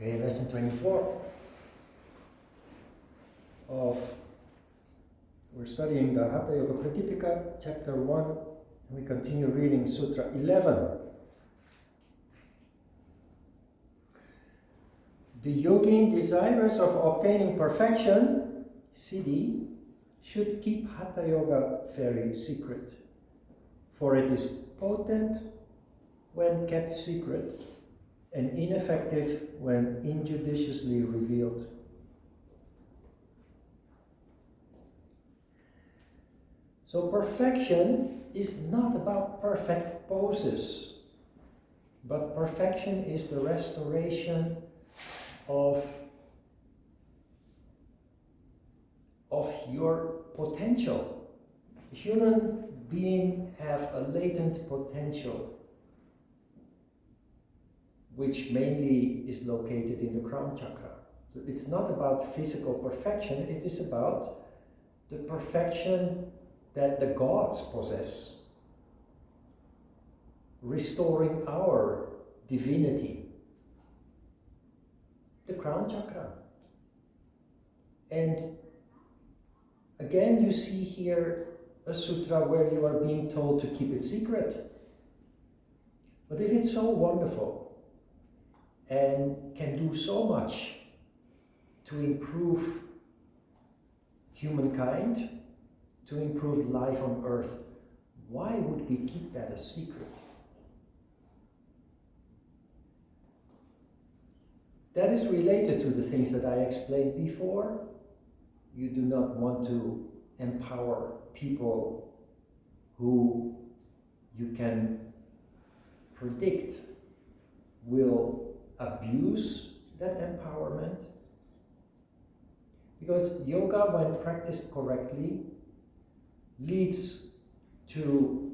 Okay, lesson 24 we're studying the Hatha Yoga Pradipika, chapter 1, and we continue reading Sutra 11. The yogin desirous of obtaining perfection, siddhi, should keep Hatha Yoga very secret, for it is potent when kept secret and ineffective when injudiciously revealed. So perfection is not about perfect poses, but perfection is the restoration of your potential. Human beings have a latent potential, which mainly is located in the crown chakra. So it's not about physical perfection, it is about the perfection that the gods possess, restoring our divinity, the crown chakra. And again, you see here a sutra where you are being told to keep it secret. But if it's so wonderful and can do so much to improve humankind, to improve life on earth, why would we keep that a secret? That is related to the things that I explained before. You do not want to empower people who you can predict will abuse that empowerment. Because yoga, when practiced correctly, leads to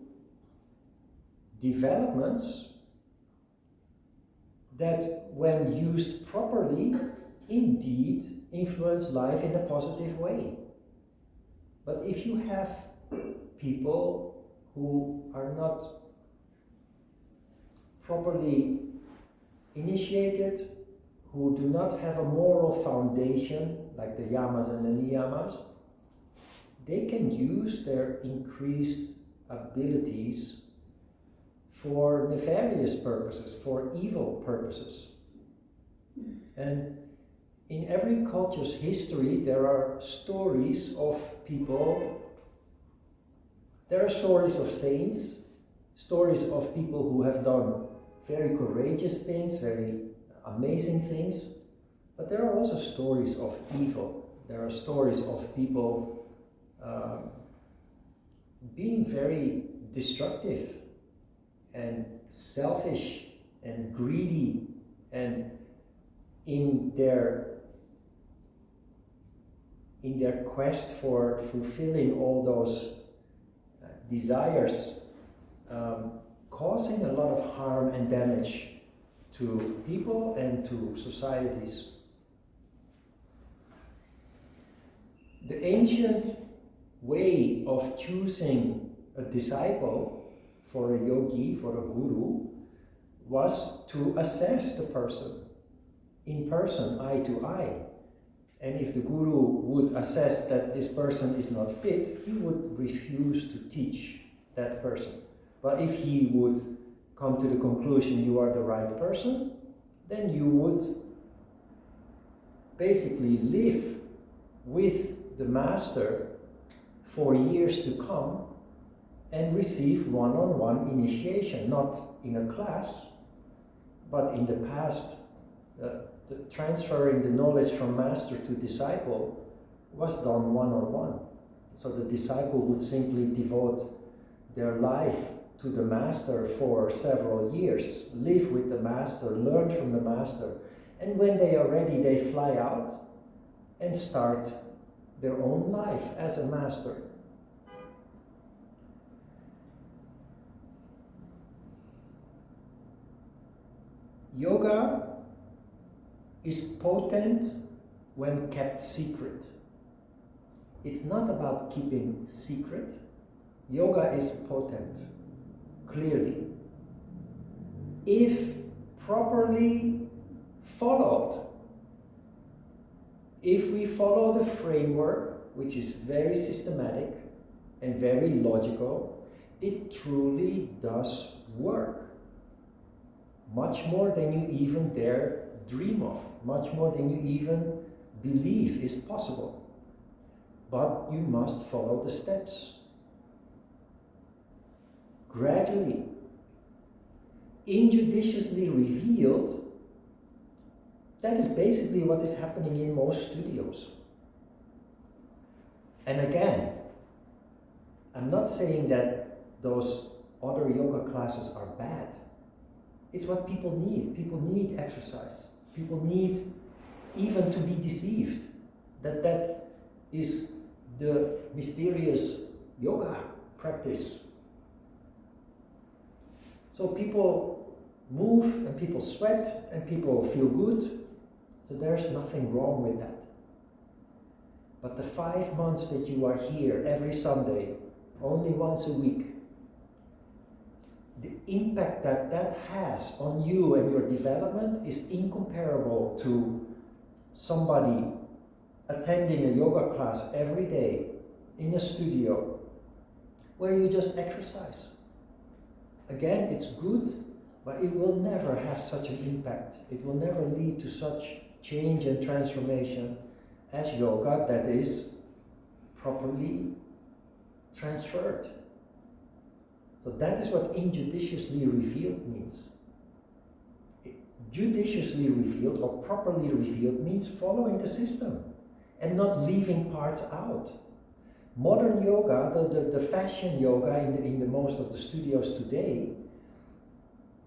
developments that, when used properly, indeed influence life in a positive way. But if you have people who are not properly initiated, who do not have a moral foundation, like the yamas and the niyamas, they can use their increased abilities for nefarious purposes, for evil purposes. And in every culture's history, there are stories of people, there are stories of saints, stories of people who have done very courageous things, very amazing things, but there are also stories of evil. There are stories of people being very destructive and selfish and greedy, and in their quest for fulfilling all those desires, causing a lot of harm and damage to people and to societies. The ancient way of choosing a disciple for a yogi, for a guru, was to assess the person in person, eye to eye. And if the guru would assess that this person is not fit, he would refuse to teach that person. But if he would come to the conclusion you are the right person, then you would basically live with the master for years to come and receive one-on-one initiation, not in a class, but in the past, the transferring the knowledge from master to disciple was done one-on-one. So the disciple would simply devote their life to the master for several years, live with the master, learn from the master, and when they are ready, they fly out and start their own life as a master. Yoga is potent when kept secret. It's not about keeping secret. Yoga is potent, clearly, if properly followed. If we follow the framework, which is very systematic and very logical, it truly does work. Much more than you even dare dream of, much more than you even believe is possible. But you must follow the steps. Gradually, injudiciously revealed, that is basically what is happening in most studios. And again, I'm not saying that those other yoga classes are bad. It's what people need. People need exercise. People need even to be deceived. That is the mysterious yoga practice. So people move and people sweat and people feel good. So there's nothing wrong with that. But the 5 months that you are here every Sunday, only once a week, the impact that that has on you and your development is incomparable to somebody attending a yoga class every day in a studio where you just exercise. Again, it's good, but it will never have such an impact. It will never lead to such change and transformation as yoga that is properly transferred. So that is what injudiciously revealed means. Judiciously revealed or properly revealed means following the system and not leaving parts out. Modern yoga, the fashion yoga in the most of the studios today,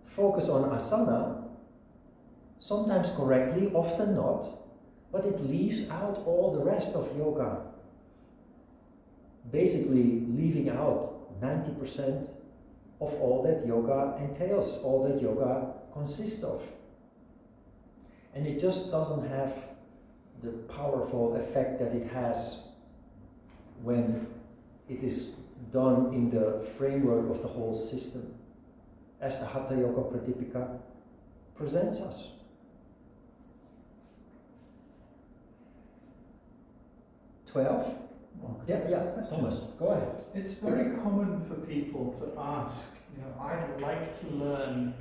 focus on asana, sometimes correctly, often not, but it leaves out all the rest of yoga. Basically leaving out 90% of all that yoga entails, all that yoga consists of. And it just doesn't have the powerful effect that it has when it is done in the framework of the whole system, as the Hatha Yoga Pradipika presents us. Yeah, Thomas, go ahead. It's very common for people to ask, I'd like to learn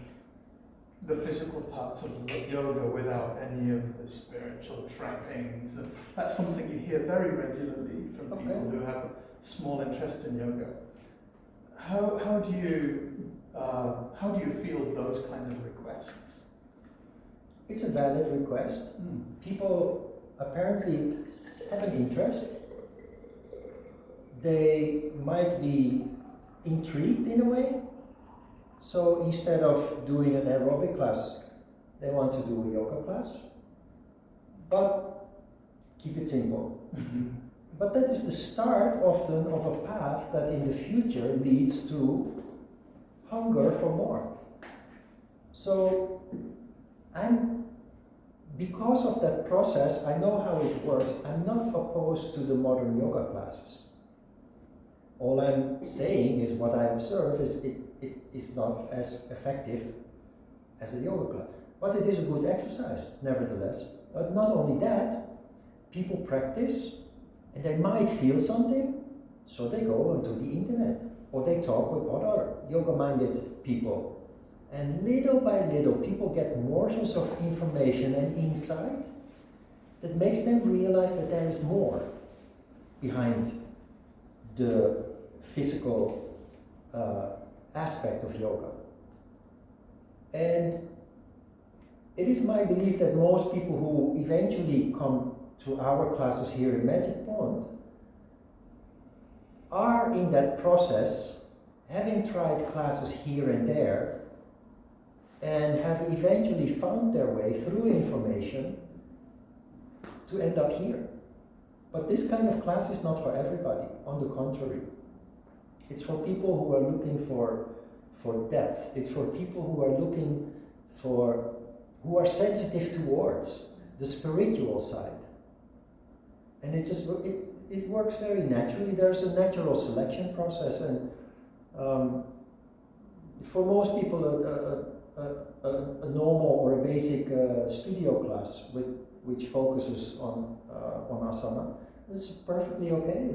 the physical parts of yoga without any of the spiritual trappings. And that's something you hear very regularly from people who have a small interest in yoga. How do you feel those kind of requests? It's a valid request. People apparently have an interest. They might be intrigued in a way. So instead of doing an aerobic class, they want to do a yoga class. But keep it simple. But that is the start often of a path that in the future leads to hunger for more. So because of that process, I know how it works. I'm not opposed to the modern yoga classes. All I'm saying is what I observe is it is not as effective as a yoga class. But it is a good exercise, nevertheless. But not only that, people practice and they might feel something, so they go onto the internet or they talk with other yoga-minded people. And little by little, people get morsels of information and insight that makes them realize that there is more behind the physical aspect of yoga. And it is my belief that most people who eventually come to our classes here in Magic Pond are in that process, having tried classes here and there, and have eventually found their way through information to end up here. But this kind of class is not for everybody, on the contrary. It's for people who are looking for depth. It's for people who are looking who are sensitive towards the spiritual side. And it works very naturally. There's a natural selection process, and for most people a normal or a basic studio class which focuses on asana, it's perfectly okay.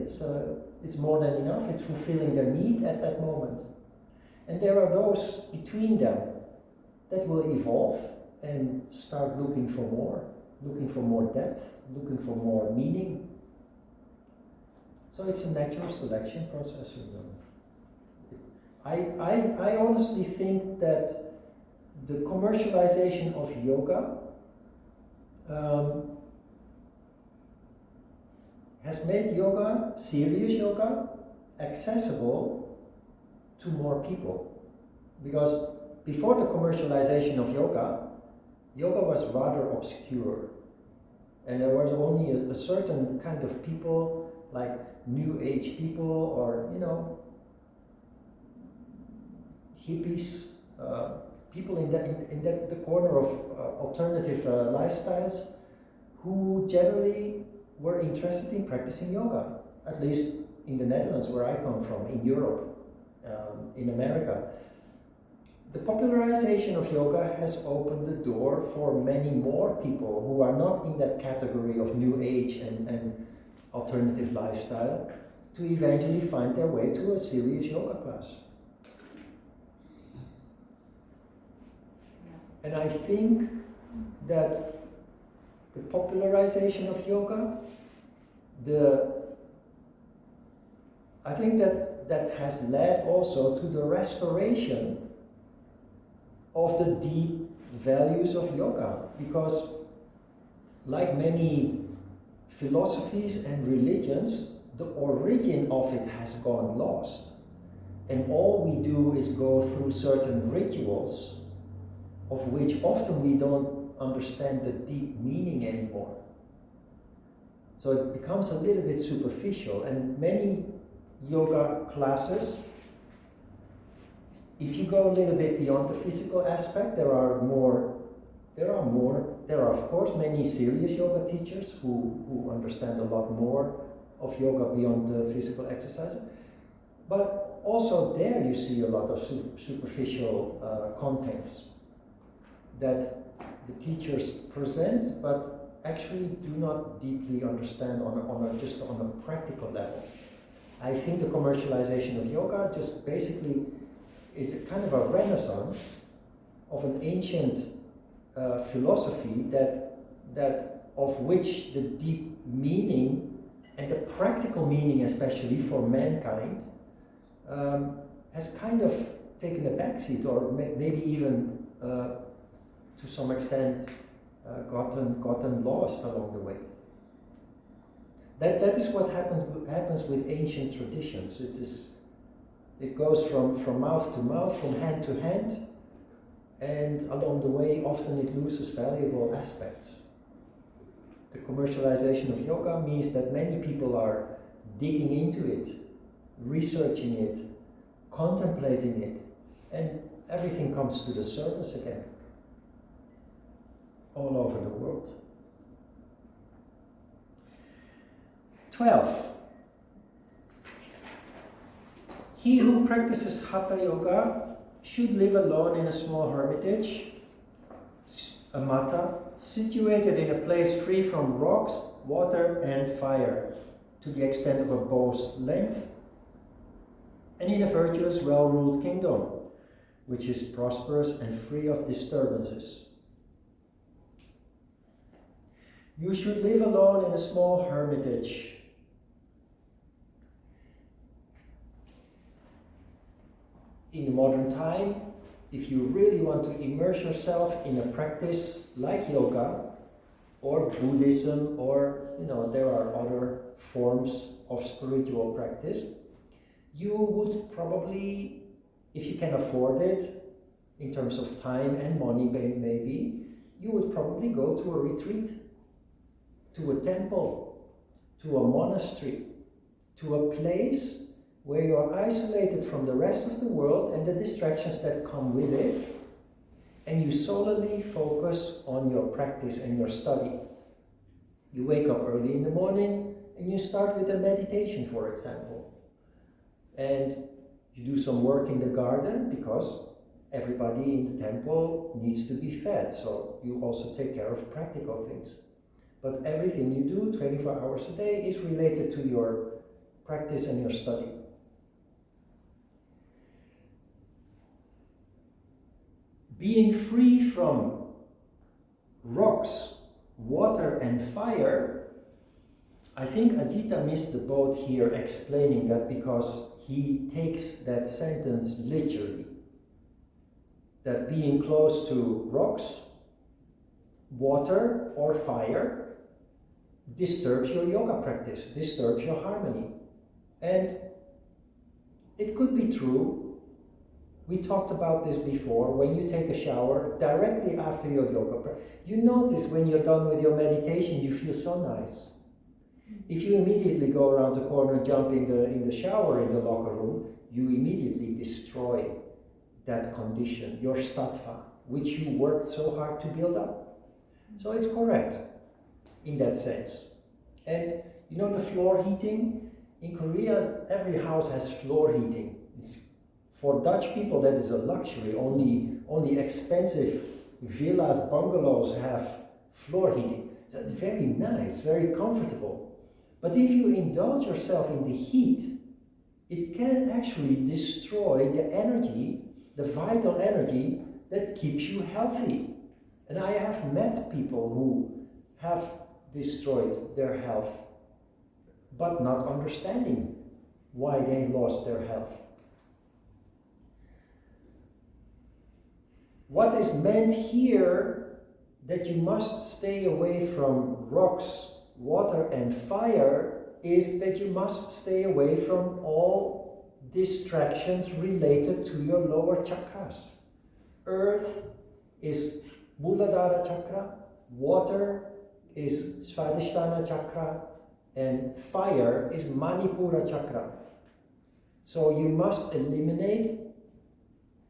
It's more than enough. It's fulfilling their need at that moment. And there are those between them that will evolve and start looking for more depth, looking for more meaning. So it's a natural selection process. I honestly think that the commercialization of yoga has made yoga, serious yoga, accessible to more people. Because before the commercialization of yoga, yoga was rather obscure. And there was only a certain kind of people, like New Age people or, hippies, people in the corner of alternative lifestyles who generally were interested in practicing yoga, at least in the Netherlands where I come from, in Europe, in America. The popularization of yoga has opened the door for many more people who are not in that category of New Age and alternative lifestyle to eventually find their way to a serious yoga class. And I think that the popularization of yoga, I think that has led also to the restoration of the deep values of yoga, because like many philosophies and religions, the origin of it has gone lost. And all we do is go through certain rituals of which often we don't understand the deep meaning anymore. So it becomes a little bit superficial, and many yoga classes, if you go a little bit beyond the physical aspect, there are of course many serious yoga teachers who understand a lot more of yoga beyond the physical exercise. But also there you see a lot of superficial contents that the teachers present, but actually do not deeply understand just on a practical level. I think the commercialization of yoga just basically is a kind of a renaissance of an ancient philosophy that of which the deep meaning and the practical meaning, especially for mankind, has kind of taken a backseat, or maybe even to some extent gotten lost along the way. That is what happens with ancient traditions. It goes from mouth to mouth, from hand to hand, and along the way often it loses valuable aspects. The commercialization of yoga means that many people are digging into it, researching it, contemplating it, and everything comes to the surface again, all over the world. 12. He who practices Hatha Yoga should live alone in a small hermitage, a mata, situated in a place free from rocks, water and fire, to the extent of a bow's length, and in a virtuous, well-ruled kingdom, which is prosperous and free of disturbances. You should live alone in a small hermitage. In the modern time, if you really want to immerse yourself in a practice like yoga or Buddhism, or there are other forms of spiritual practice, you would probably, if you can afford it, in terms of time and money maybe, you would probably go to a retreat, to a temple, to a monastery, to a place where you are isolated from the rest of the world and the distractions that come with it, and you solely focus on your practice and your study. You wake up early in the morning and you start with a meditation, for example. And you do some work in the garden, because everybody in the temple needs to be fed, so you also take care of practical things. But everything you do 24 hours a day is related to your practice and your study. Being free from rocks, water and fire, I think Ajita missed the boat here explaining that, because he takes that sentence literally. That being close to rocks, water or fire disturbs your yoga practice, disturbs your harmony. And it could be true. We talked about this before. When you take a shower directly after your yoga practice, you notice when you're done with your meditation, you feel so nice. If you immediately go around the corner, jump in the shower in the locker room, you immediately destroy that condition, your sattva, which you worked so hard to build up. So it's correct in that sense. And you know the floor heating? In Korea, every house has floor heating. For Dutch people, that is a luxury. Only expensive villas, bungalows have floor heating. So it's very nice, very comfortable. But if you indulge yourself in the heat, it can actually destroy the energy, the vital energy that keeps you healthy. And I have met people who have destroyed their health, but not understanding why they lost their health. What is meant here, that you must stay away from rocks, water and fire, is that you must stay away from all distractions related to your lower chakras. Earth is Muladhara chakra, water is Svadhisthana chakra, and fire is Manipura chakra. So you must eliminate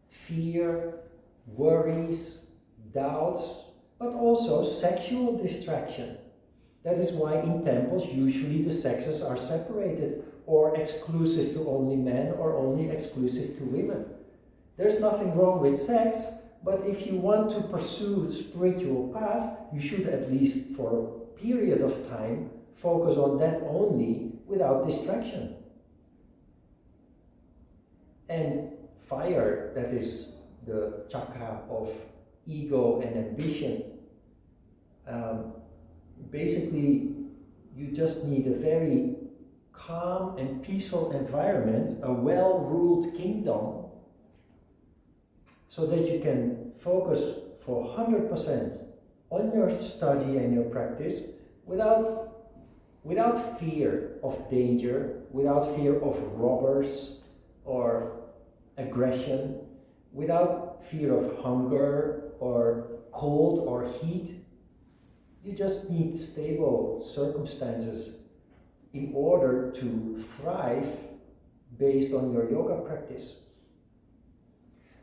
fear, worries, doubts, but also sexual distraction. That is why in temples usually the sexes are separated, or exclusive to only men, or only exclusive to women. There's nothing wrong with sex, but if you want to pursue the spiritual path, you should at least for a period of time focus on that only, without distraction. And fire, that is the chakra of ego and ambition. Basically, you just need a very calm and peaceful environment, a well-ruled kingdom, so that you can focus for 100% on your study and your practice without fear of danger, without fear of robbers or aggression, without fear of hunger or cold or heat. You just need stable circumstances in order to thrive based on your yoga practice.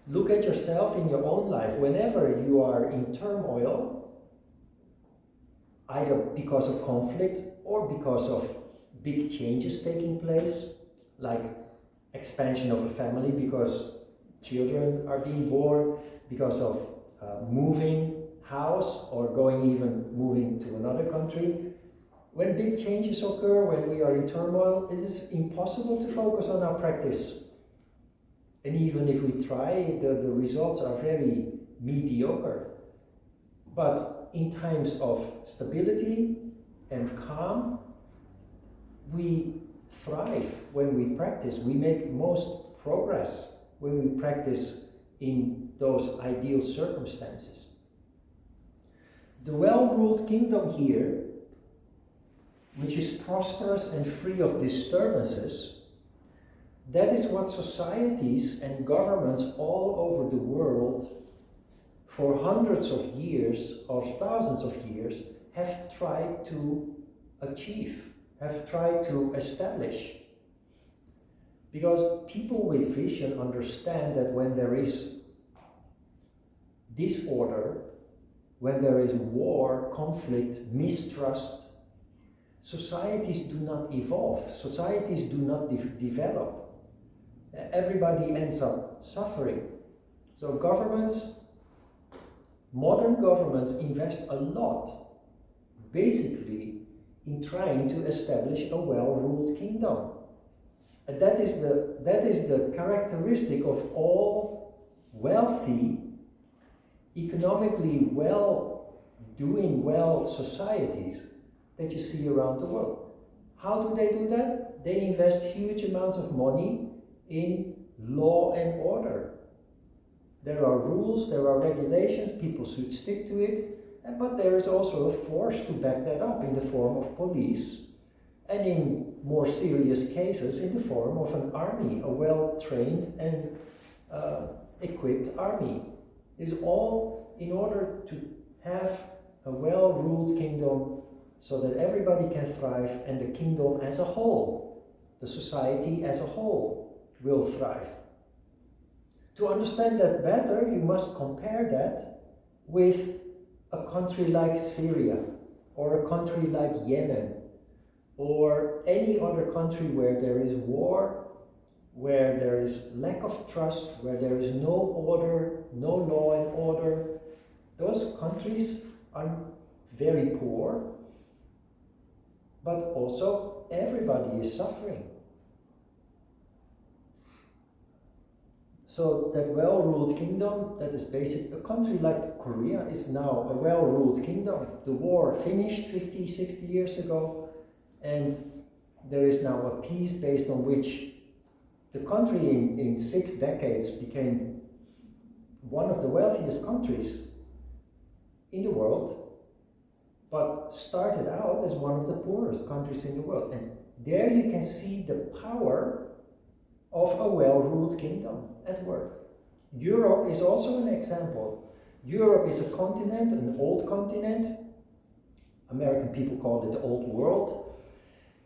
Look at yourself in your own life. Whenever you are in turmoil, either because of conflict or because of big changes taking place, like expansion of a family because children are being born, because of moving house or moving to another country. When big changes occur, when we are in turmoil, it is impossible to focus on our practice. And even if we try, the results are very mediocre. But in times of stability and calm, we thrive when we practice. We make most progress when we practice in those ideal circumstances. The well-ruled kingdom here, which is prosperous and free of disturbances, that is what societies and governments all over the world for hundreds of years or thousands of years have tried to achieve, have tried to establish. Because people with vision understand that when there is disorder, when there is war, conflict, mistrust, societies do not evolve, societies do not develop. Everybody ends up suffering. So governments, modern governments invest a lot, basically, in trying to establish a well-ruled kingdom. And that is the characteristic of all wealthy, economically doing well societies that you see around the world. How do they do that? They invest huge amounts of money in law and order. There are rules, there are regulations, people should stick to it, but there is also a force to back that up in the form of police, and in more serious cases in the form of an army, a well-trained and equipped army. Is all in order to have a well-ruled kingdom so that everybody can thrive and the kingdom as a whole, the society as a whole, will thrive. To understand that better, you must compare that with a country like Syria, or a country like Yemen, or any other country where there is war, where there is lack of trust, where there is no order, no law and order. Those countries are very poor, but also everybody is suffering. So that well-ruled kingdom, that is basic. A country like Korea is now a well-ruled kingdom. The war finished 50, 60 years ago, and there is now a peace based on which the country in 6 decades became one of the wealthiest countries in the world, but started out as one of the poorest countries in the world. And there you can see the power of a well-ruled kingdom at work. Europe is also an example. Europe is a continent, an old continent. American people call it the old world,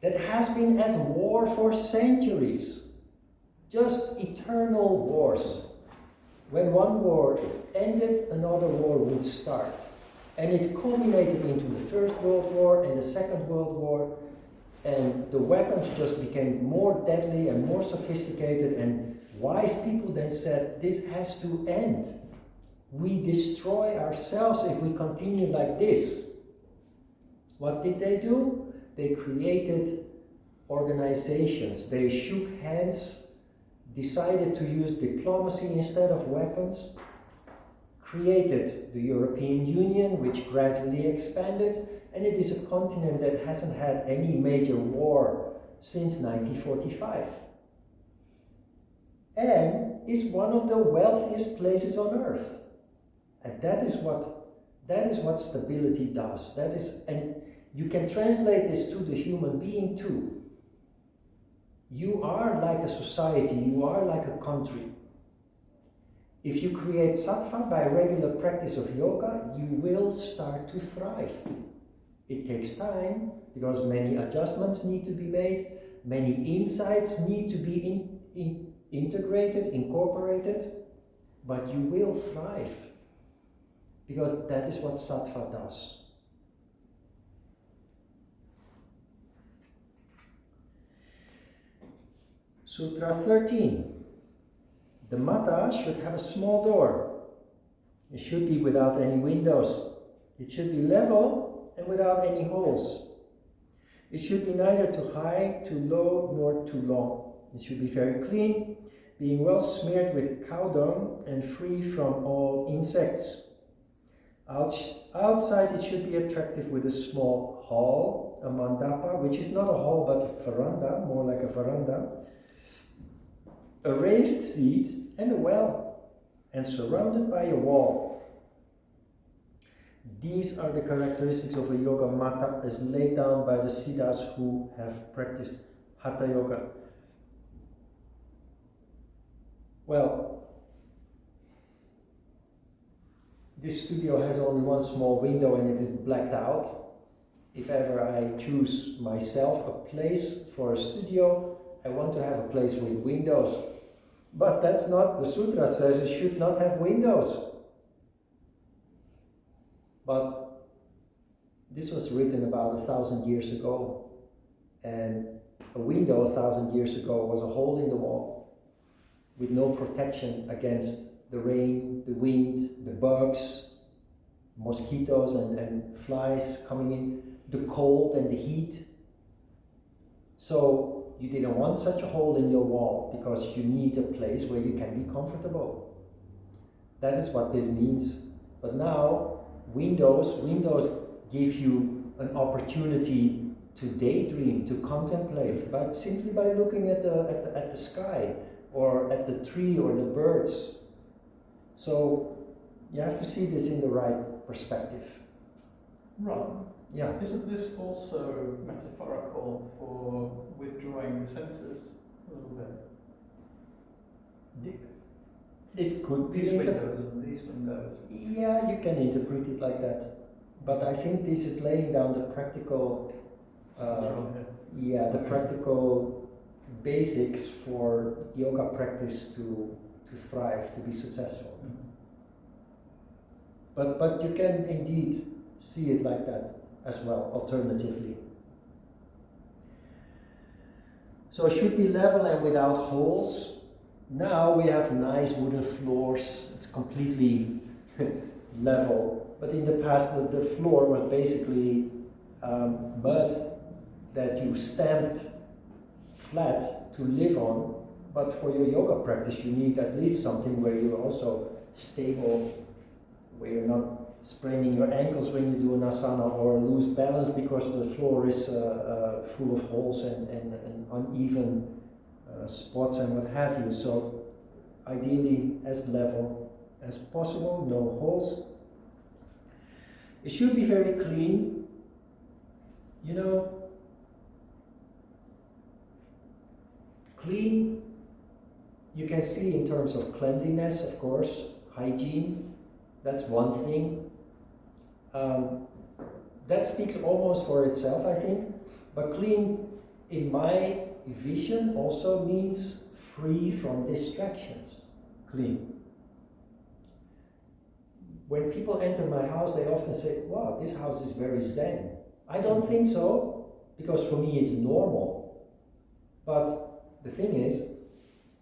that has been at war for centuries. Just eternal wars. When one war ended, another war would start. And it culminated into the First World War and the Second World War, and the weapons just became more deadly and more sophisticated, and wise people then said, this has to end. We destroy ourselves if we continue like this. What did they do? They created organizations. They shook hands, decided to use diplomacy instead of weapons, created the European Union, which gradually expanded, and it is a continent that hasn't had any major war since 1945. And is one of the wealthiest places on earth. And that is what stability does. And you can translate this to the human being too. You are like a society, you are like a country. If you create sattva by regular practice of yoga, you will start to thrive. It takes time, because many adjustments need to be made, many insights need to be integrated, incorporated, but you will thrive, because that is what sattva does. Sutra 13. The mata should have a small door. It should be without any windows. It should be level and without any holes. It should be neither too high, too low, nor too long. It should be very clean, being well smeared with cow dung and free from all insects. Outside it should be attractive with a small hall, a mandapa, which is not a hall but a veranda, more like a veranda, a raised seat and a well, and surrounded by a wall. These are the characteristics of a yoga mata as laid down by the siddhas who have practiced Hatha Yoga. Well, this studio has only one small window and it is blacked out. If ever I choose myself a place for a studio, I want to have a place with windows. But that's not, the sutra says it should not have windows. But this was written about 1,000 years ago, and a window 1,000 years ago was a hole in the wall with no protection against the rain, the wind, the bugs, mosquitoes and flies coming in, the cold and the heat. So you didn't want such a hole in your wall because you need a place where you can be comfortable. That is what this means. But now windows give you an opportunity to daydream, to contemplate, but simply by looking at the sky or at the tree or the birds. So you have to see this in the right perspective. Ron, Yeah. isn't this also metaphorical for withdrawing the senses a little bit? It could be. These windows and these windows. Yeah, you can interpret it like that. But I think this is laying down the practical, the practical basics for yoga practice to thrive, to be successful. Mm-hmm. But you can indeed see it like that as well, alternatively. So it should be level and without holes. Now we have nice wooden floors, it's completely level. But in the past the floor was basically mud that you stamped flat to live on. But for your yoga practice you need at least something where you're also stable, where you're not spraining your ankles when you do an asana or lose balance because the floor is full of holes and uneven spots and what have you. So ideally as level as possible, no holes. It should be very clean. You know, clean you can see in terms of cleanliness, of course, hygiene, that's one thing. That speaks almost for itself, I think. But clean, in my vision, also means free from distractions. Clean. When people enter my house, they often say, wow, this house is very zen. I don't think so, because for me it's normal. But the thing is,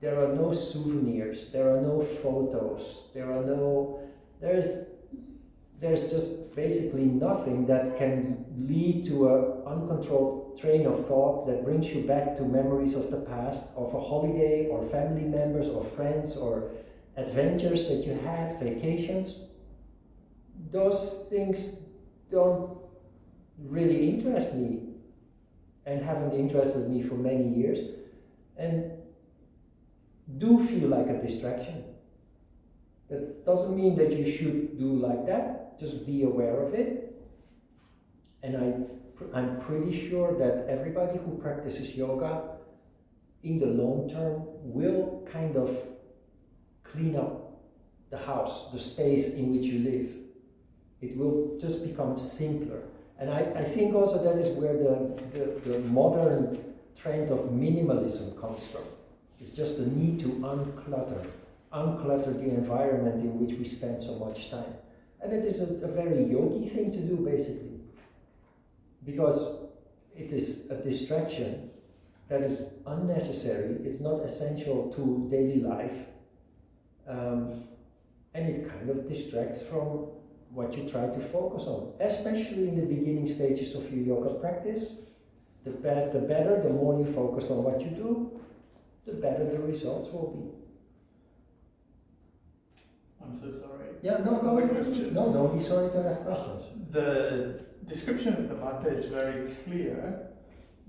there are no souvenirs, there are no photos, there's just basically nothing that can lead to an uncontrolled train of thought that brings you back to memories of the past, of a holiday, or family members, or friends, or adventures that you had, vacations. Those things don't really interest me and haven't interested me for many years and do feel like a distraction. That doesn't mean that you should do like that, just be aware of it. And I'm pretty sure that everybody who practices yoga in the long term will kind of clean up the house, the space in which you live. It will just become simpler. And I think also that is where the modern trend of minimalism comes from. It's just the need to unclutter the environment in which we spend so much time. And it is a very yogi thing to do, basically. Because it is a distraction that is unnecessary, it's not essential to daily life, and it kind of distracts from what you try to focus on, especially in the beginning stages of your yoga practice. The better, the more you focus on what you do, the better the results will be. I'm so sorry. Yeah, no, go ahead. No, don't be sorry to ask questions. The description of the matta is very clear,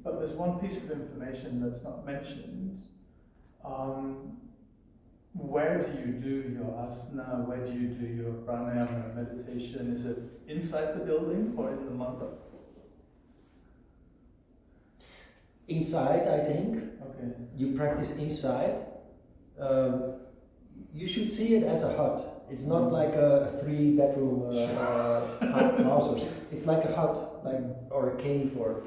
but there's one piece of information that's not mentioned. Where do you do your asana? Where do you do your pranayama meditation? Is it inside the building or in the mandapa? Inside, I think. Okay. You practice inside. You should see it as a hut. It's not like a 3-bedroom house. It's like a hut, or a cave, or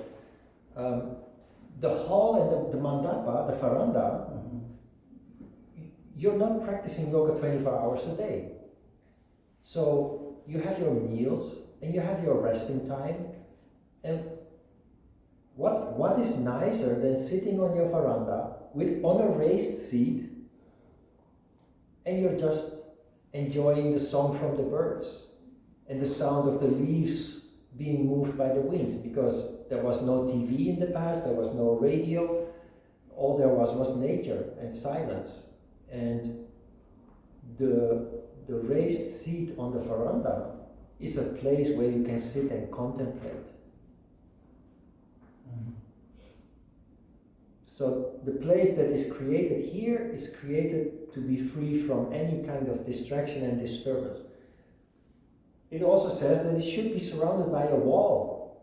the hall and the mandapa, the veranda. Mm-hmm. You're not practicing yoga 24 hours a day. So you have your meals and you have your resting time. And what is nicer than sitting on your veranda on a raised seat and you're just enjoying the song from the birds and the sound of the leaves being moved by the wind, because there was no TV in the past, there was no radio, all there was nature and silence. And the raised seat on the veranda is a place where you can sit and contemplate. So the place that is created here is created to be free from any kind of distraction and disturbance. It also says that it should be surrounded by a wall.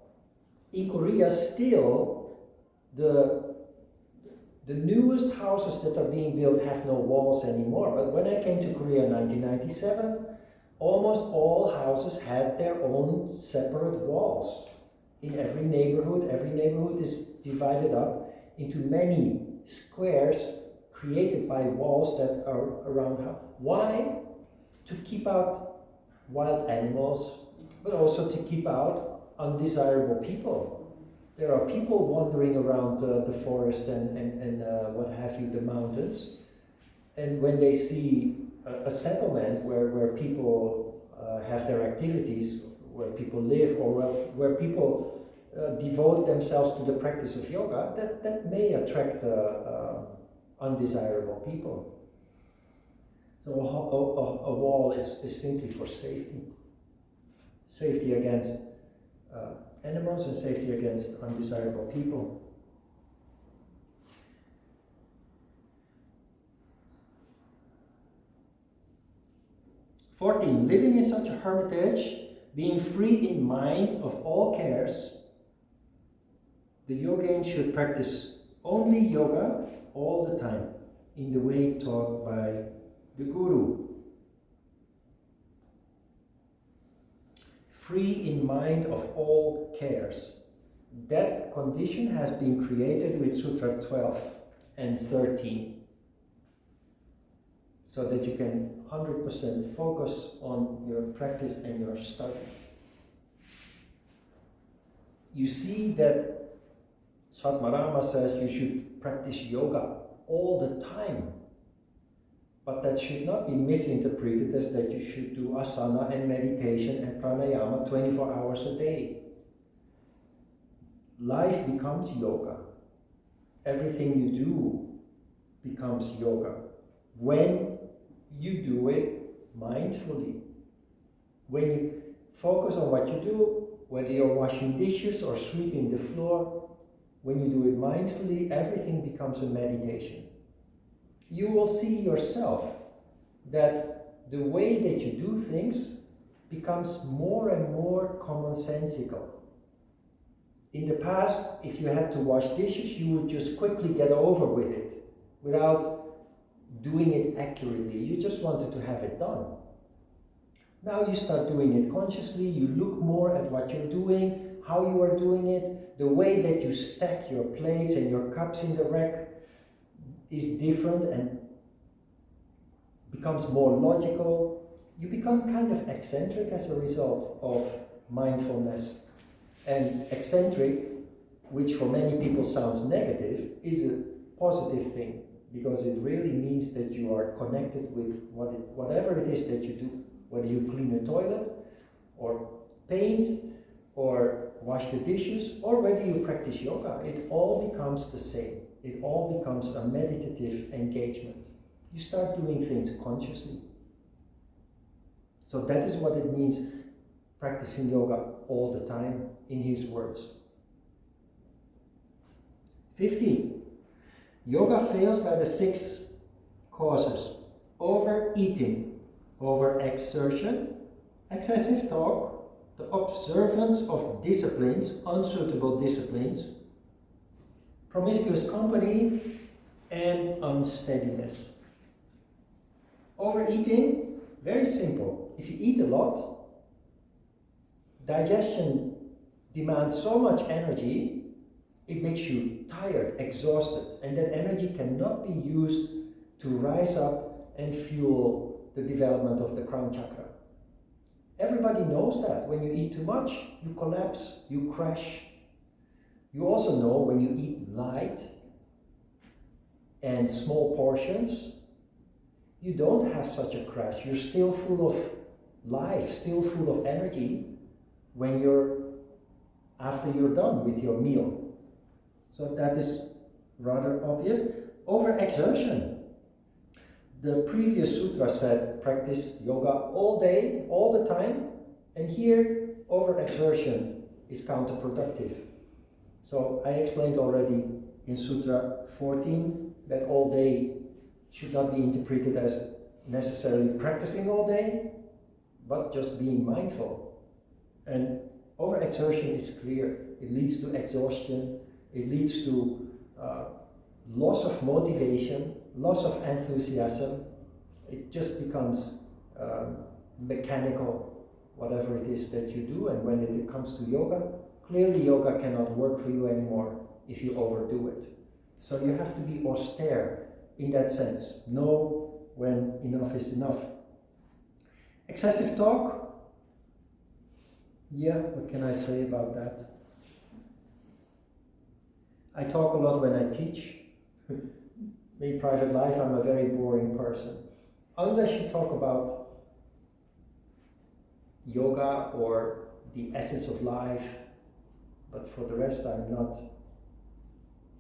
In Korea, still, the newest houses that are being built have no walls anymore. But when I came to Korea in 1997, almost all houses had their own separate walls. In every neighborhood is divided up into many squares created by walls that are around the house. Why? To keep out wild animals, but also to keep out undesirable people. There are people wandering around the forest and what have you, the mountains. And when they see a settlement where people have their activities, where people live, or where people devote themselves to the practice of yoga, that may attract undesirable people. So a wall is simply for safety. Safety against animals and safety against undesirable people. "14. Living in such a hermitage, being free in mind of all cares, the yogin should practice only yoga all the time, in the way taught by the Guru. Free in mind of all cares. That condition has been created with Sutra 12 and 13, so that you can 100% focus on your practice and your study. You see that Svatmarama says you should practice yoga all the time. But that should not be misinterpreted as that you should do asana and meditation and pranayama 24 hours a day. Life becomes yoga. Everything you do becomes yoga when you do it mindfully. When you focus on what you do, whether you're washing dishes or sweeping the floor, when you do it mindfully, everything becomes a meditation. You will see yourself that the way that you do things becomes more and more commonsensical. In the past, if you had to wash dishes, you would just quickly get over with it without doing it accurately. You just wanted to have it done. Now you start doing it consciously, you look more at what you're doing, how you are doing it, the way that you stack your plates and your cups in the rack is different and becomes more logical. You become kind of eccentric as a result of mindfulness. And eccentric, which for many people sounds negative, is a positive thing, because it really means that you are connected with whatever it is that you do, whether you clean a toilet or paint or wash the dishes, or whether you practice yoga. It all becomes the same. It all becomes a meditative engagement. You start doing things consciously. So that is what it means practicing yoga all the time, in his words. 15. Yoga fails by the 6 causes: overeating, overexertion, excessive talk, the observance of disciplines, unsuitable disciplines, promiscuous company, and unsteadiness. Overeating, very simple. If you eat a lot, digestion demands so much energy, it makes you tired, exhausted, and that energy cannot be used to rise up and fuel the development of the crown chakra. Everybody knows that when you eat too much, you collapse, you crash. You also know when you eat light and small portions, you don't have such a crash. You're still full of life, still full of energy after you're done with your meal. So that is rather obvious. Overexertion. The previous sutra said practice yoga all day, all the time, and here overexertion is counterproductive. So I explained already in Sutra 14 that all day should not be interpreted as necessarily practicing all day, but just being mindful. And overexertion is clear. It leads to exhaustion, it leads to loss of motivation, loss of enthusiasm. It just becomes mechanical, whatever it is that you do. And when it comes to yoga, clearly yoga cannot work for you anymore if you overdo it. So you have to be austere in that sense. Know when enough is enough. Excessive talk. Yeah, what can I say about that? I talk a lot when I teach. In private life, I'm a very boring person. Unless you talk about yoga or the essence of life, but for the rest, I'm not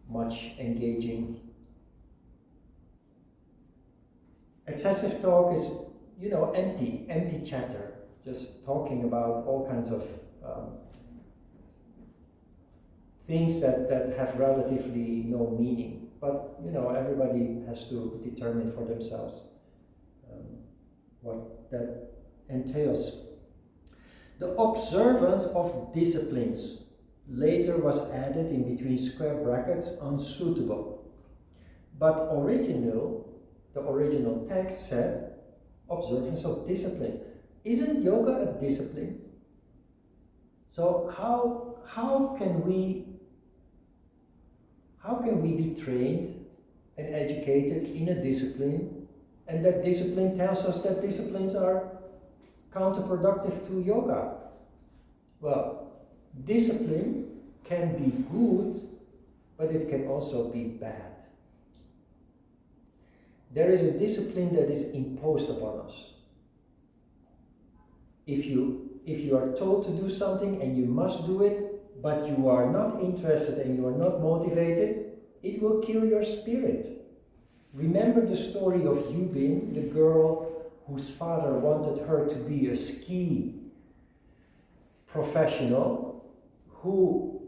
much engaging. Excessive talk is, empty chatter, just talking about all kinds of things that have relatively no meaning. But, everybody has to determine for themselves what that entails. The observance of disciplines later was added in between square brackets, unsuitable. But the original text said observance of disciplines. Isn't yoga a discipline? So how can we be trained and educated in a discipline, and that discipline tells us that disciplines are counterproductive to yoga? Well, discipline can be good, but it can also be bad. There is a discipline that is imposed upon us. If you are told to do something and you must do it, but you are not interested and you are not motivated, it will kill your spirit. Remember the story of Yubin, the girl whose father wanted her to be a ski professional, who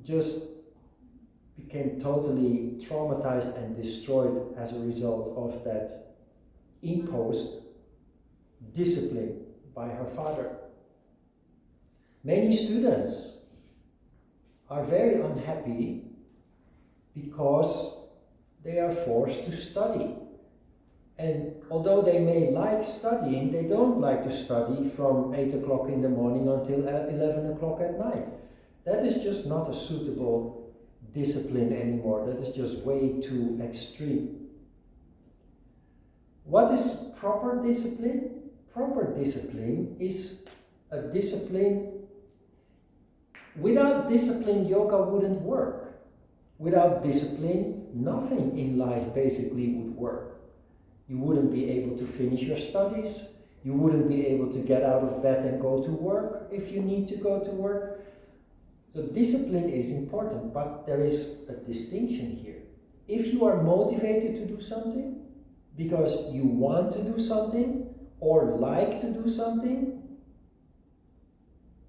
just became totally traumatized and destroyed as a result of that imposed discipline by her father. Many students are very unhappy because they are forced to study. And although they may like studying, they don't like to study from 8 o'clock in the morning until 11 o'clock at night. That is just not a suitable discipline anymore. That is just way too extreme. What is proper discipline? Proper discipline is a discipline. Without discipline, yoga wouldn't work. Without discipline, nothing in life basically would work. You wouldn't be able to finish your studies. You wouldn't be able to get out of bed and go to work if you need to go to work. So discipline is important, but there is a distinction here. If you are motivated to do something because you want to do something or like to do something,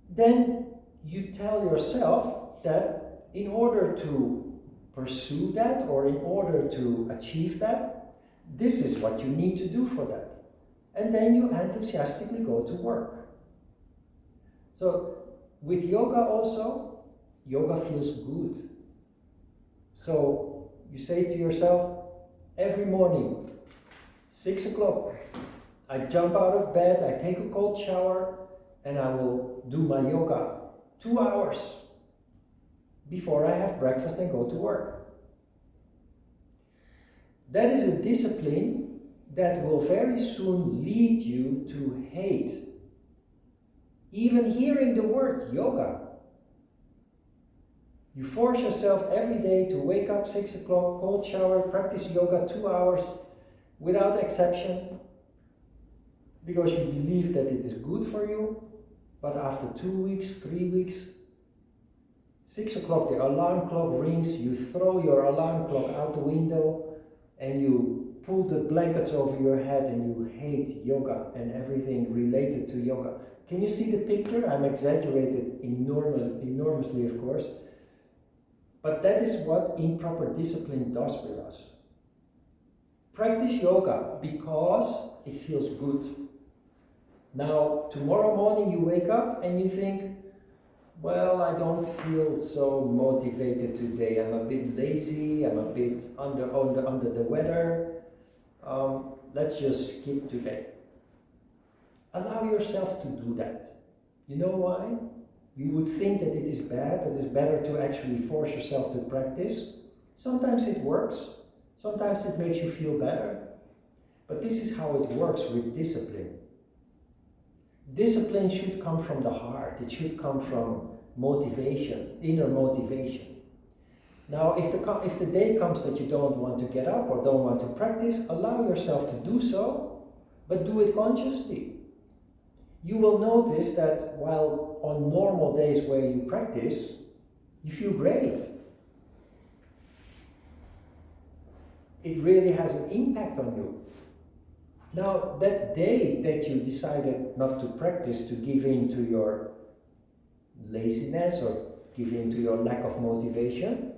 then you tell yourself that in order to pursue that or in order to achieve that, this is what you need to do for that. And then you enthusiastically go to work. So with yoga also, yoga feels good. So you say to yourself, every morning, 6 o'clock, I jump out of bed, I take a cold shower, and I will do my yoga 2 hours before I have breakfast and go to work. That is a discipline that will very soon lead you to hate even hearing the word yoga. You force yourself every day to wake up 6 o'clock, cold shower, practice yoga 2 hours, without exception, because you believe that it is good for you, but after 2 weeks, 3 weeks, 6 o'clock the alarm clock rings, you throw your alarm clock out the window and you pull the blankets over your head and you hate yoga and everything related to yoga. Can you see the picture? I'm exaggerated enormously, of course. But that is what improper discipline does with us. Practice yoga because it feels good. Now, tomorrow morning you wake up and you think, well, I don't feel so motivated today. I'm a bit lazy, I'm a bit under the weather. Let's just skip today. Allow yourself to do that. You know why? You would think that it is bad, that it's better to actually force yourself to practice. Sometimes it works, sometimes it makes you feel better. But this is how it works with discipline. Discipline should come from the heart, it should come from motivation, inner motivation. Now, if the day comes that you don't want to get up or don't want to practice, allow yourself to do so, but do it consciously. You will notice that while on normal days where you practice, you feel great. It really has an impact on you. Now, that day that you decided not to practice, to give in to your laziness or give in to your lack of motivation,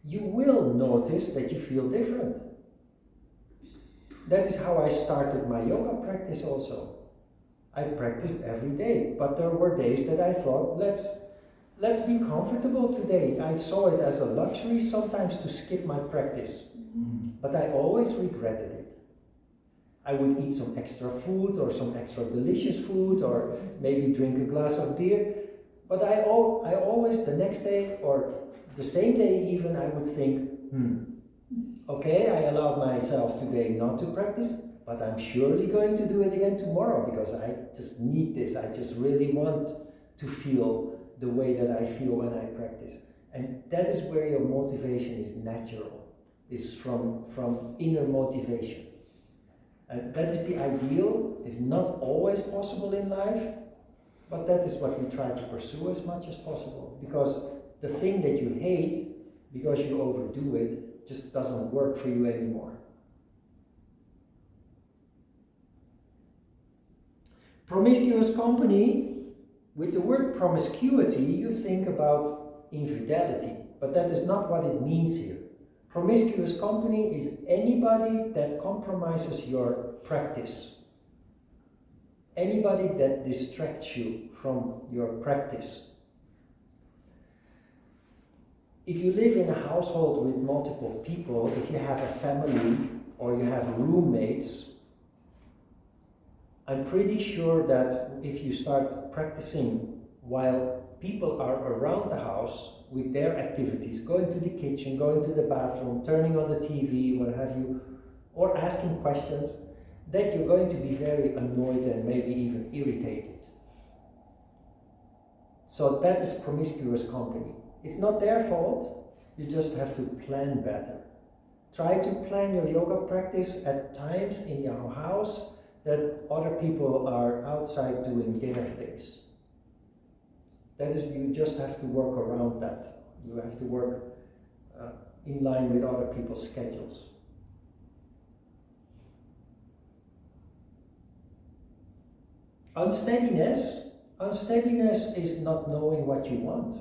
you will notice that you feel different. That is how I started my yoga practice also. I practiced every day, but there were days that I thought, let's be comfortable today. I saw it as a luxury sometimes to skip my practice, but I always regretted it. I would eat some extra food or some extra delicious food or maybe drink a glass of beer, but I always, the next day or the same day even, I would think, okay, I allowed myself today not to practice, but I'm surely going to do it again tomorrow because I just need this. I just really want to feel the way that I feel when I practice. And that is where your motivation is natural, is from inner motivation. And that is the ideal. It's not always possible in life, but that is what we try to pursue as much as possible. Because the thing that you hate, because you overdo it, just doesn't work for you anymore. Promiscuous company, with the word promiscuity, you think about infidelity, but that is not what it means here. Promiscuous company is anybody that compromises your practice. Anybody that distracts you from your practice. If you live in a household with multiple people, if you have a family or you have roommates, I'm pretty sure that if you start practicing while people are around the house with their activities, going to the kitchen, going to the bathroom, turning on the TV, what have you, or asking questions, that you're going to be very annoyed and maybe even irritated. So that is promiscuous company. It's not their fault, you just have to plan better. Try to plan your yoga practice at times in your house that other people are outside doing their things. That is, you just have to work around that. You have to work in line with other people's schedules. Unsteadiness is not knowing what you want,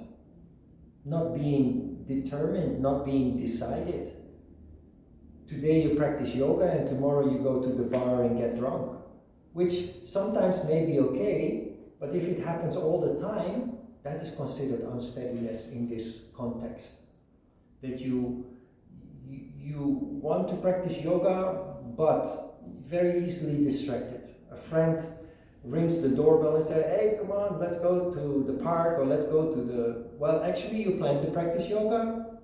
not being determined, not being decided. Today you practice yoga and tomorrow you go to the bar and get drunk, which sometimes may be okay, but if it happens all the time, that is considered unsteadiness in this context. That you want to practice yoga, but very easily distracted. A friend rings the doorbell and says, hey, come on, let's go to the park, or let's go to the... Well, actually you plan to practice yoga,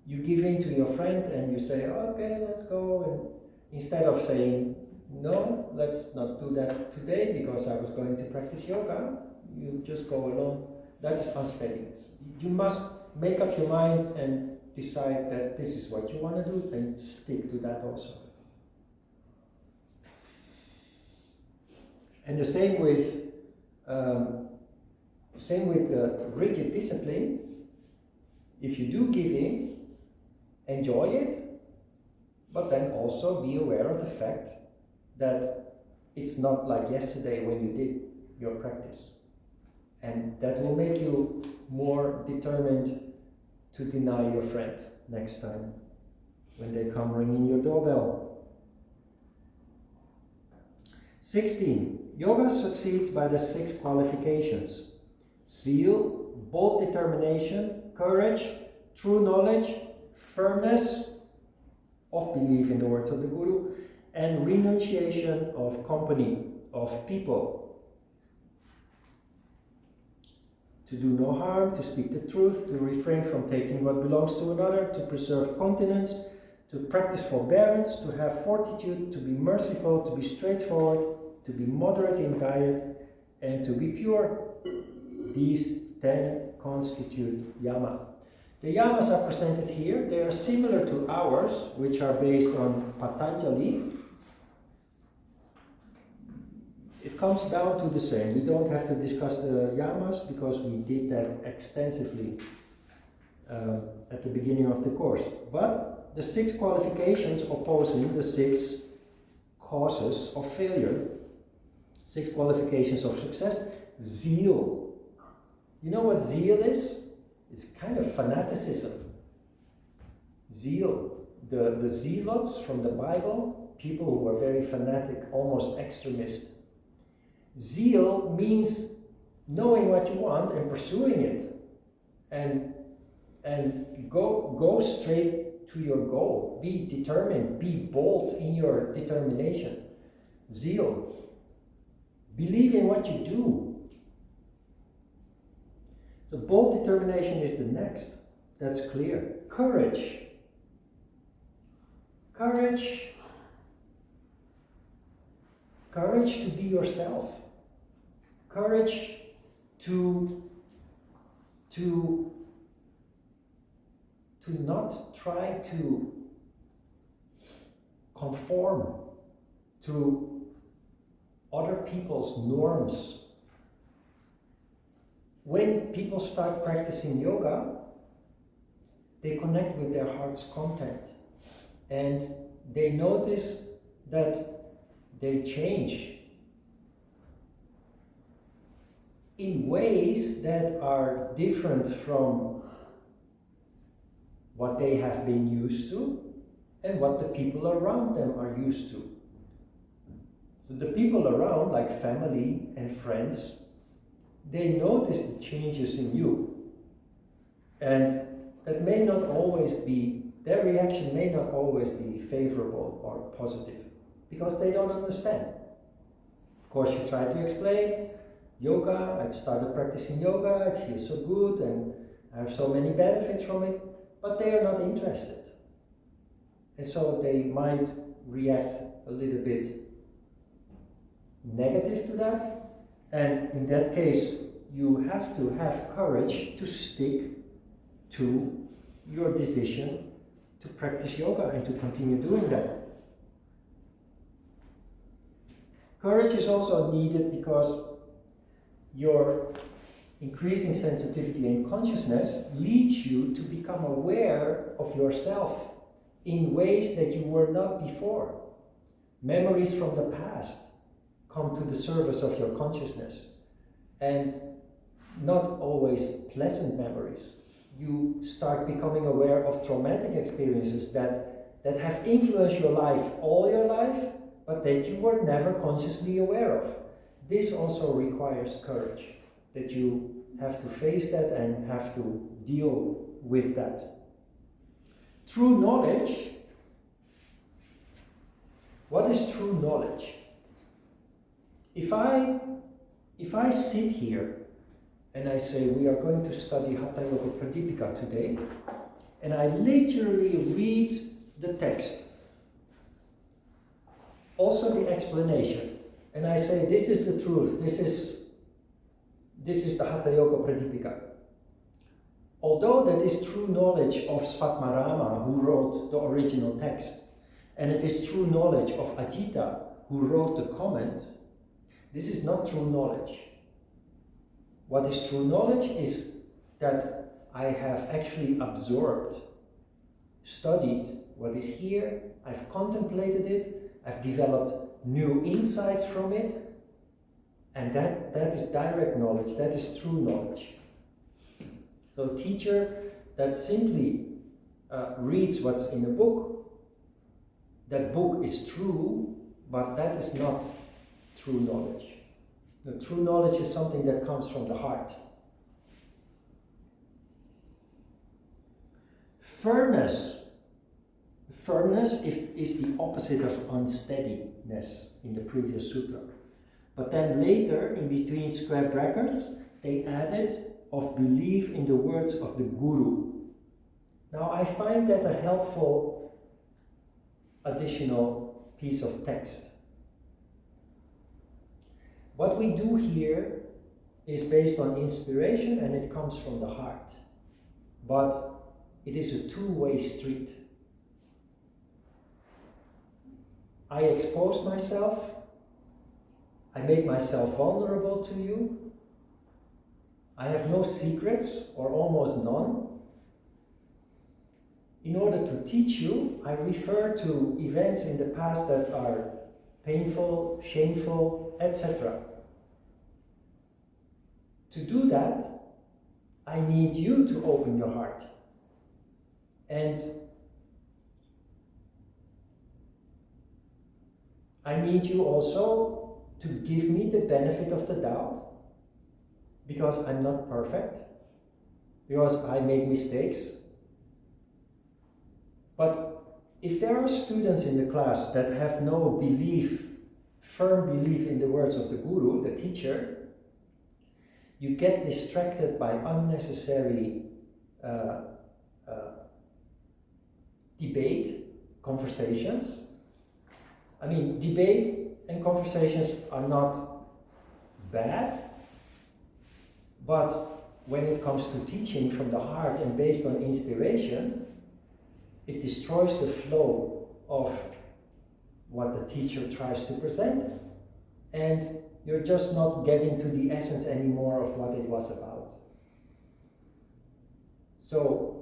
you give in to your friend and you say, okay, let's go. And instead of saying, no, let's not do that today because I was going to practice yoga, you just go alone. That is unsteadiness. You must make up your mind and decide that this is what you want to do and stick to that also. And the same with rigid discipline. If you do give in, enjoy it, but then also be aware of the fact that it's not like yesterday when you did your practice. And that will make you more determined to deny your friend next time when they come ringing your doorbell. 16. Yoga succeeds by the 6 qualifications: zeal, bold determination, courage, true knowledge, firmness of belief in the words of the Guru, and renunciation of company, of people. To do no harm, to speak the truth, to refrain from taking what belongs to another, to preserve continence, to practice forbearance, to have fortitude, to be merciful, to be straightforward, to be moderate in diet, and to be pure. These 10 constitute yama. The yamas are presented here. They are similar to ours, which are based on Patanjali. It comes down to the same. We don't have to discuss the yamas because we did that extensively at the beginning of the course. But the 6 qualifications opposing the 6 causes of failure, 6 qualifications of success. Zeal. You know what zeal is? It's kind of fanaticism. Zeal. The zealots from the Bible, people who were very fanatic, almost extremist. Zeal means knowing what you want and pursuing it, and go straight to your goal. Be determined. Be bold in your determination. Zeal. Believe in what you do. The bold determination is the next. That's clear. Courage. Courage to be yourself. Courage to not try to conform to other people's norms. When people start practicing yoga, they connect with their heart's content, and they notice that they change in ways that are different from what they have been used to and what the people around them are used to. So the people around, like family and friends, they notice the changes in you, and that may not always be, their reaction may not always be favorable or positive, because they don't understand. Of course, you try to explain yoga, I started practicing yoga, it feels so good, and I have so many benefits from it, but they are not interested. And so they might react a little bit negative to that. And in that case, you have to have courage to stick to your decision to practice yoga and to continue doing that. Courage is also needed because your increasing sensitivity and consciousness leads you to become aware of yourself in ways that you were not before. Memories from the past come to the surface of your consciousness, and not always pleasant memories. You start becoming aware of traumatic experiences that have influenced your life all your life, but that you were never consciously aware of. This also requires courage, that you have to face that and have to deal with that. True knowledge. What is true knowledge? If I sit here and I say we are going to study Hatha Yoga Pradipika today, and I literally read the text, also the explanation, and I say this is the truth, this is the Hatha Yoga Pradipika. Although that is true knowledge of Svatmarama, who wrote the original text, and it is true knowledge of Ajita, who wrote the comment, This is not true knowledge. What is true knowledge is that I have actually absorbed, studied what is here, I've contemplated it, I've developed new insights from it, and that is direct knowledge, that is true knowledge. So a teacher that simply reads what's in a book, that book is true, but that is not true knowledge. The true knowledge is something that comes from the heart. Firmness is the opposite of unsteadiness in the previous sutra. But then later, in between square brackets, they added of belief in the words of the Guru. Now I find that a helpful additional piece of text. What we do here is based on inspiration and it comes from the heart. But it is a two-way street. I expose myself, I make myself vulnerable to you, I have no secrets or almost none. In order to teach you, I refer to events in the past that are painful, shameful, etc. To do that, I need you to open your heart. And I need you also to give me the benefit of the doubt, because I'm not perfect, because I make mistakes. But if there are students in the class that have no firm belief in the words of the Guru, the teacher, you get distracted by unnecessary debate, conversations. I mean, debate and conversations are not bad, but when it comes to teaching from the heart and based on inspiration, it destroys the flow of what the teacher tries to present, and you're just not getting to the essence anymore of what it was about. So,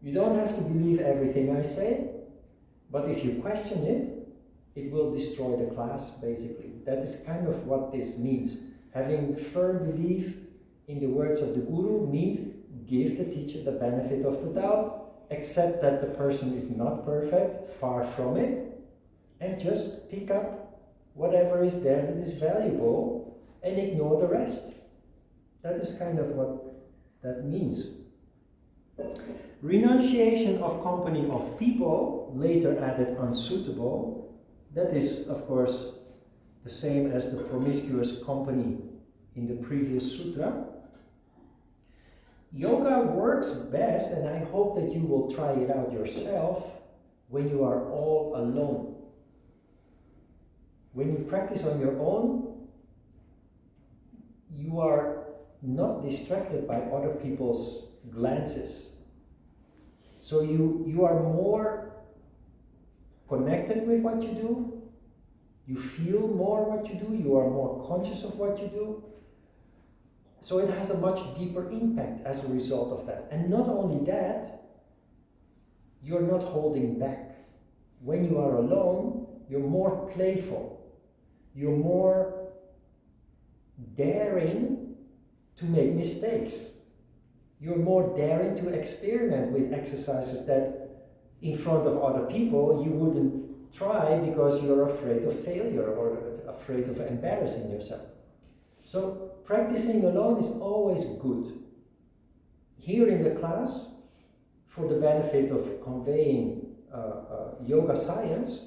you don't have to believe everything I say, but if you question it, it will destroy the class, basically. That is kind of what this means. Having firm belief in the words of the Guru means give the teacher the benefit of the doubt, accept that the person is not perfect, far from it, and just pick up whatever is there that is valuable and ignore the rest. That is kind of what that means. Renunciation of company of people, later added unsuitable, that is, of course, the same as the promiscuous company in the previous sutra. Yoga works best, and I hope that you will try it out yourself, when you are all alone. When you practice on your own, you are not distracted by other people's glances. So you are more connected with what you do, you feel more what you do, you are more conscious of what you do. So it has a much deeper impact as a result of that. And not only that, you're not holding back. When you are alone, you're more playful. You're more daring to make mistakes. You're more daring to experiment with exercises that in front of other people you wouldn't try because you're afraid of failure or afraid of embarrassing yourself. So practicing alone is always good. Here in the class, for the benefit of conveying yoga science,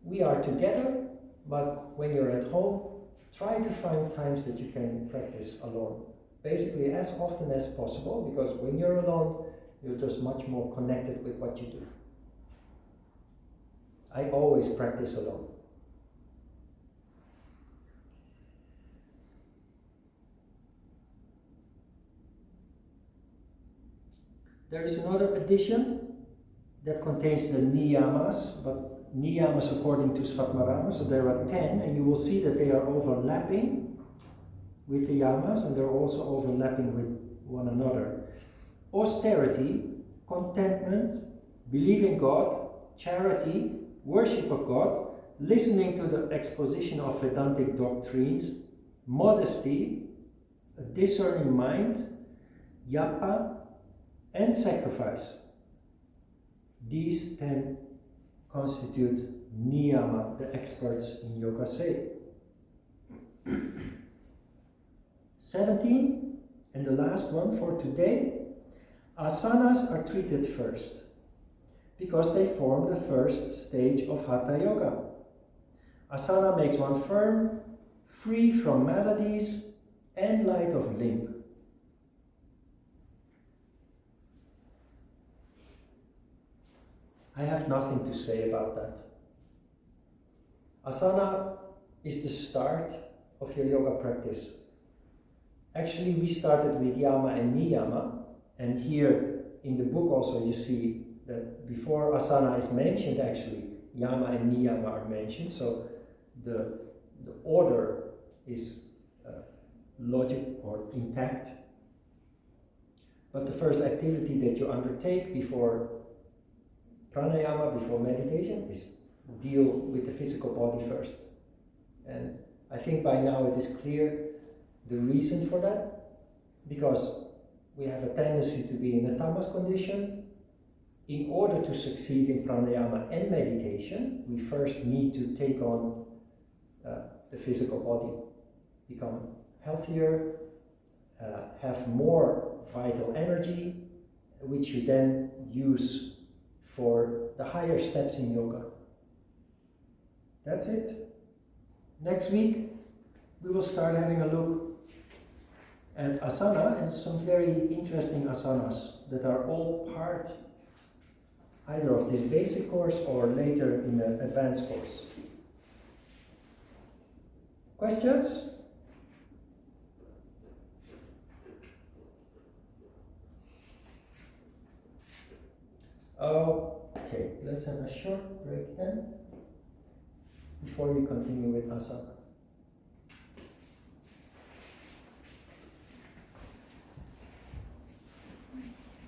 we are together, but when you're at home, try to find times that you can practice alone. Basically as often as possible, because when you're alone, you're just much more connected with what you do. I always practice alone. There is another addition that contains the niyamas, but niyamas according to Svatmarama, so there are 10, and you will see that they are overlapping. with the yamas, and they're also overlapping with one another. Austerity, contentment, belief in God, charity, worship of God, listening to the exposition of Vedantic doctrines, modesty, a discerning mind, japa, and sacrifice. These 10 constitute niyama, the experts in yoga say. 17, and the last one for today, asanas are treated first, because they form the first stage of Hatha Yoga. Asana makes one firm, free from maladies and light of limb. I have nothing to say about that. Asana is the start of your yoga practice. Actually, we started with yama and niyama, and here in the book also you see that before asana is mentioned, actually, yama and niyama are mentioned, so the order is logic or intact. But the first activity that you undertake before pranayama, before meditation, is deal with the physical body first. And I think by now it is clear the reason for that, because we have a tendency to be in a tamas condition. In order to succeed in pranayama and meditation, we first need to take on the physical body, become healthier, have more vital energy, which you then use for the higher steps in yoga. That's it. Next week, we will start having a look at asana and some very interesting asanas that are all part either of this basic course or later in the advanced course. Questions? Okay, let's have a short break then before we continue with asana.